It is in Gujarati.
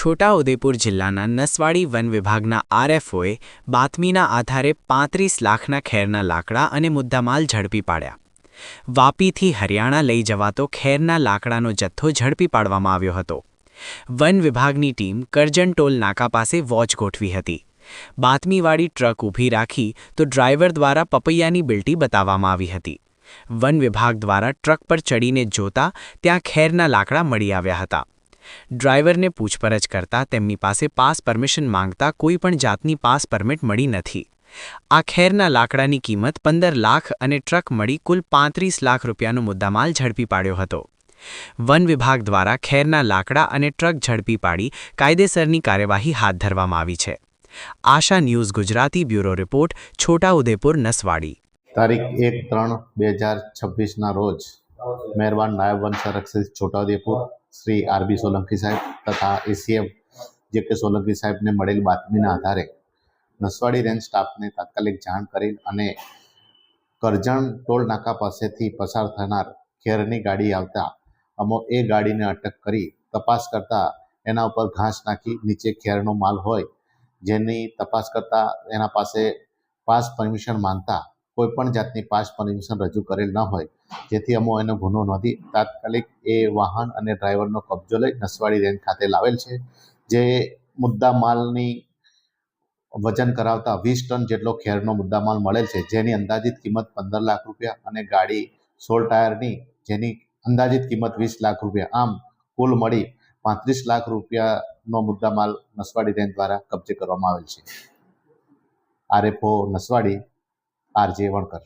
છોટાઉદેપુર જિલ્લાના નસવાડી વન વિભાગના આરએફઓએ બાતમીના આધારે 35 લાખના ખેરના લાકડા અને મુદ્દામાલ ઝડપી પાડ્યા. વાપીથી હરિયાણા લઈ જવાતો ખેરના લાકડાનો જથ્થો ઝડપી પાડવામાં આવ્યો હતો. વન વિભાગની ટીમ કરજણ ટોલ નાકા પાસે વોચ ગોઠવી હતી. બાતમીવાળી ટ્રક ઊભી રાખી તો ડ્રાઈવર દ્વારા પપૈયાની બિલ્ટી બતાવવામાં આવી હતી. વન વિભાગ દ્વારા ટ્રક પર ચડીને જોતા ત્યાં ખેરના લાકડા મળી આવ્યા હતા. ડ્રાઈવરને પૂછપરછ કરતા તેમની પાસે પાસ પરમિશન માંગતા કોઈ પણ જાતની પાસ પરમિટ મળી નથી. આ ખેરના લાકડાની કિંમત 15 લાખ અને ટ્રક મળી કુલ 35 લાખ રૂપિયાનો મુદ્દામાલ ઝડપી પાડ્યો હતો. વન વિભાગ દ્વારા ખેરના લાકડા અને ટ્રક ઝડપી પાડી કાયદેસરની કાર્યવાહી હાથ ધરવામાં આવી છે. Asha news Gujarati bureau report, Chhota Udepur, Naswadi. તારીખ 1/3/2026 રોજ મહેરબાન નાયબ વન સંરક્ષક છોટાઉદેપુર શ્રી આરબી સોલંકી સાહેબ તથા એસીએમ જે.કે. સોલંકી સાહેબને મળેલી બાતમીના આધારે નસવાડી રેન્જ સ્ટાફને તાત્કાલિક જાણ કરી અને કરજણ ટોલ નાકા પાસેથી પસાર થનાર ખેરની ગાડી આવતા એ ગાડીને અટક કરી તપાસ કરતા એના ઉપર ઘાસ નાખી નીચે ખેરનો માલ હોય જેની તપાસ કરતા એના પાસે પાસ પરમિશન માંગતા કોઈ પણ જાતની પાસ પરમિશન રજૂ કરેલ ન હોય, જેથી એનો ગુનો નોંધી તાત્કાલિક એ વાહન અને ડ્રાઈવરનો કબજો લઈ નસવાડી રેન્જ ખાતે લાવેલ છે. જે મુદ્દા માલની વજન કરાવતા 20 ટન જેટલો ખેરનો મુદ્દામાલ મળેલ છે, જેની અંદાજિત કિંમત 15 લાખ રૂપિયા અને ગાડી 16 ટાયરની જેની અંદાજિત કિંમત 20 લાખ રૂપિયા, આમ કુલ મળી 35 લાખ રૂપિયાનો મુદ્દામાલ નસવાડી રેન્જ દ્વારા કબજે કરવામાં આવેલ છે. આરએફઓ નસવાડી, આરજે વણકર.